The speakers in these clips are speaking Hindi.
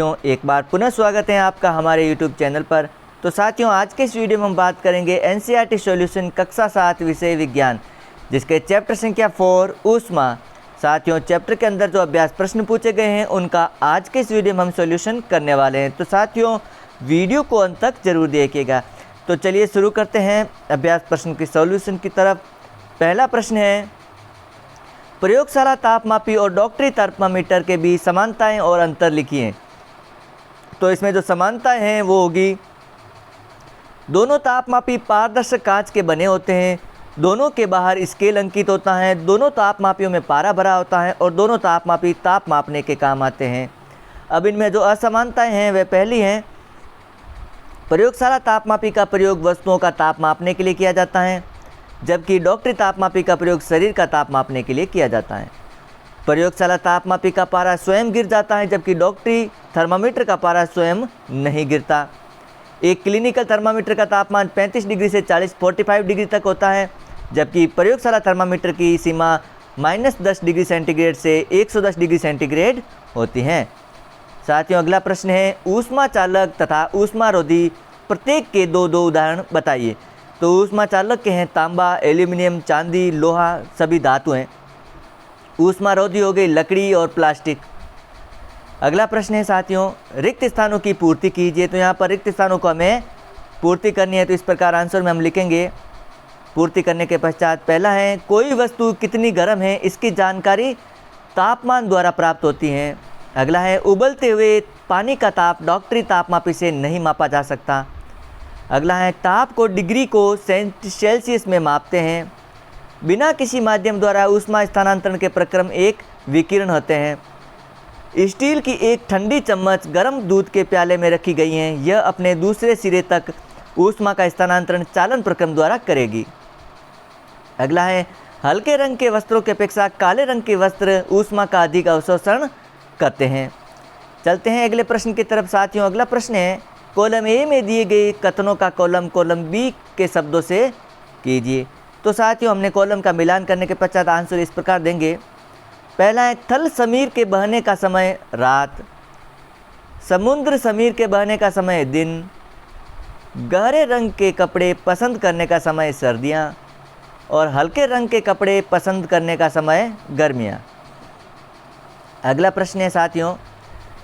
एक बार पुनः स्वागत है आपका हमारे YouTube चैनल पर। तो साथियों, आज के इस वीडियो में हम बात करेंगे NCERT सॉल्यूशन कक्षा 7 विषय विज्ञान, जिसके चैप्टर संख्या 4 ऊष्मा। साथियों, चैप्टर के अंदर जो अभ्यास प्रश्न पूछे गए हैं उनका आज के इस वीडियो में हम सॉल्यूशन करने वाले हैं। तो साथियों, वीडियो को अंत तक जरूर देखिएगा। तो चलिए शुरू करते हैं अभ्यास प्रश्न की सॉल्यूशन की तरफ। पहला प्रश्न है, प्रयोगशाला तापमापी और डॉक्टरी थर्मामीटर के बीच समानताएं और अंतर लिखिए। तो इसमें जो समानताएं हैं वो होगी, दोनों तापमापी पारदर्शक कांच के बने होते हैं, दोनों के बाहर स्केल अंकित होता है, दोनों तापमापियों में पारा भरा होता है और दोनों तापमापी ताप मापने के काम आते हैं। अब इनमें जो असमानताएं हैं वह पहली हैं, प्रयोगशाला तापमापी का प्रयोग वस्तुओं का ताप मापने के लिए किया जाता है, जबकि डॉक्टरी तापमापी का प्रयोग शरीर का ताप मापने के लिए किया जाता है। प्रयोगशाला तापमापी का पारा स्वयं गिर जाता है, जबकि डॉक्टरी थर्मामीटर का पारा स्वयं नहीं गिरता। एक क्लिनिकल थर्मामीटर का तापमान 35 डिग्री से 45 डिग्री तक होता है, जबकि प्रयोगशाला थर्मामीटर की सीमा -10 डिग्री सेंटीग्रेड से 110 डिग्री सेंटीग्रेड होती हैं। साथियों, अगला प्रश्न है, ऊष्मा चालक तथा ऊष्मारोधी प्रत्येक के दो उदाहरण बताइए। तो ऊष्मा चालक के हैं तांबा, एल्यूमिनियम, चांदी, लोहा, सभी धातु हैं। ऊष्मारोधी हो गई लकड़ी और प्लास्टिक। अगला प्रश्न है साथियों, रिक्त स्थानों की पूर्ति कीजिए। तो यहाँ पर रिक्त स्थानों को हमें पूर्ति करनी है, तो इस प्रकार आंसर में हम लिखेंगे। पूर्ति करने के पश्चात पहला है, कोई वस्तु कितनी गर्म है इसकी जानकारी तापमान द्वारा प्राप्त होती है। अगला है, उबलते हुए पानी का ताप डॉक्टरी तापमापी से नहीं मापा जा सकता। अगला है, ताप को डिग्री को सेल्सियस में मापते हैं। बिना किसी माध्यम द्वारा ऊष्मा स्थानांतरण के प्रक्रम एक विकिरण होते हैं। स्टील की एक ठंडी चम्मच गर्म दूध के प्याले में रखी गई है, यह अपने दूसरे सिरे तक ऊष्मा का स्थानांतरण चालन प्रक्रम द्वारा करेगी। अगला है, हल्के रंग के वस्त्रों की अपेक्षा काले रंग के वस्त्र ऊष्मा का अधिक अवशोषण करते हैं। चलते हैं अगले प्रश्न की तरफ साथियों। अगला प्रश्न है, कॉलम ए में दिए गए कथनों का कॉलम बी के शब्दों से कीजिए। तो साथियों, हमने कॉलम का मिलान करने के पश्चात आंसर इस प्रकार देंगे। पहला है, थल समीर के बहने का समय रात, समुद्र समीर के बहने का समय दिन, गहरे रंग के कपड़े पसंद करने का समय सर्दियाँ और हल्के रंग के कपड़े पसंद करने का समय गर्मियाँ। अगला प्रश्न है साथियों,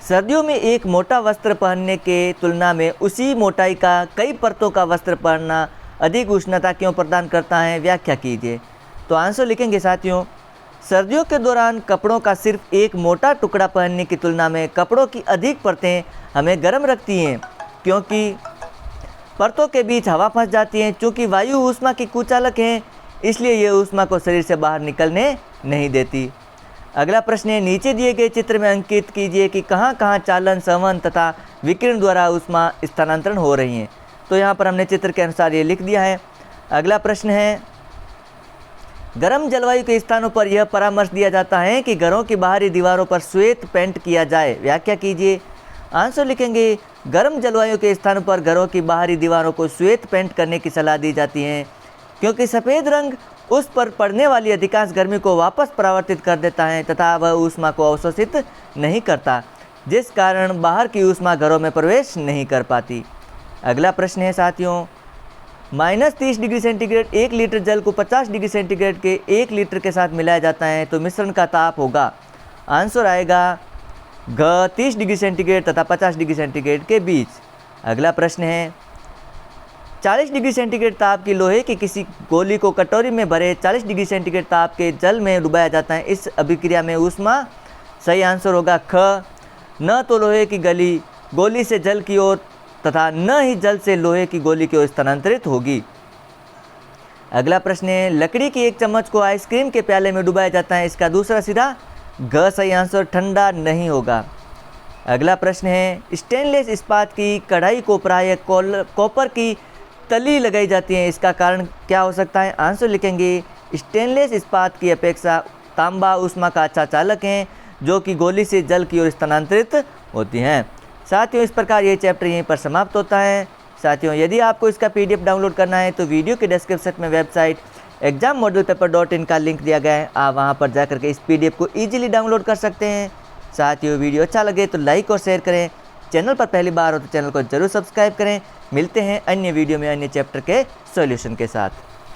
सर्दियों में एक मोटा वस्त्र पहनने के तुलना में उसी मोटाई का कई परतों का वस्त्र पहनना अधिक उष्णता क्यों प्रदान करता है, व्याख्या कीजिए। तो आंसर लिखेंगे साथियों, सर्दियों के दौरान कपड़ों का सिर्फ एक मोटा टुकड़ा पहनने की तुलना में कपड़ों की अधिक परतें हमें गर्म रखती हैं, क्योंकि परतों के बीच हवा फंस जाती है। चूँकि वायु ऊष्मा की कुचालक है, इसलिए यह ऊष्मा को शरीर से बाहर निकलने नहीं देती। अगला प्रश्न है, नीचे दिए गए चित्र में अंकित कीजिए कि कहाँ कहाँ चालन, संवहन तथा विकिरण द्वारा ऊष्मा स्थानांतरण हो रही है। तो यहाँ पर हमने चित्र के अनुसार ये लिख दिया है। अगला प्रश्न है, गर्म जलवायु के स्थानों पर यह परामर्श दिया जाता है कि घरों की बाहरी दीवारों पर श्वेत पेंट किया जाए, व्याख्या कीजिए। आंसर लिखेंगे, गर्म जलवायु के स्थानों पर घरों की बाहरी दीवारों को श्वेत पेंट करने की सलाह दी जाती है, क्योंकि सफ़ेद रंग उस पर पड़ने वाली अधिकांश गर्मी को वापस परावर्तित कर देता है तथा वह ऊष्मा को अवशोषित नहीं करता, जिस कारण बाहर की ऊष्मा घरों में प्रवेश नहीं कर पाती। अगला प्रश्न है साथियों, -30 डिग्री सेंटीग्रेड 1 लीटर जल को 50 डिग्री सेंटीग्रेड के 1 लीटर के साथ मिलाया जाता है, तो मिश्रण का ताप होगा। आंसर आएगा घ 30 डिग्री सेंटीग्रेड तथा 50 डिग्री सेंटीग्रेड के बीच। अगला प्रश्न है, 40 डिग्री सेंटीग्रेड ताप की लोहे की किसी गोली को कटोरी में भरे 40 डिग्री सेंटीग्रेड ताप के जल में डुबाया जाता है, इस अभिक्रिया में ऊष्मा। सही आंसर होगा ख, न तो लोहे की गोली से जल की ओर तथा न ही जल से लोहे की गोली की ओर स्थानांतरित होगी। अगला प्रश्न है, लकड़ी की एक चम्मच को आइसक्रीम के प्याले में डुबाया जाता है, इसका दूसरा सिरा। घ सही आंसर ठंडा नहीं होगा। अगला प्रश्न है, स्टेनलेस इस्पात की कढ़ाई को प्रायः कॉपर की तली लगाई जाती है, इसका कारण क्या हो सकता है। आंसर लिखेंगे, स्टेनलेस इस्पात की अपेक्षा तांबा ऊष्मा का अच्छा चालक है, जो कि गोली से जल की ओर स्थानांतरित होती हैं। साथियों, इस प्रकार ये चैप्टर यहीं पर समाप्त होता है। साथियों, यदि आपको इसका PDF डाउनलोड करना है तो वीडियो के डिस्क्रिप्शन में वेबसाइट exammodelpaper.in का लिंक दिया गया है, आप वहां पर जाकर के इस PDF को ईजिली डाउनलोड कर सकते हैं। साथियों, वीडियो अच्छा लगे तो लाइक और शेयर करें चैनल पर पहली बार हो तो चैनल को ज़रूर सब्सक्राइब करें। मिलते हैं अन्य वीडियो में अन्य चैप्टर के सॉल्यूशन के साथ।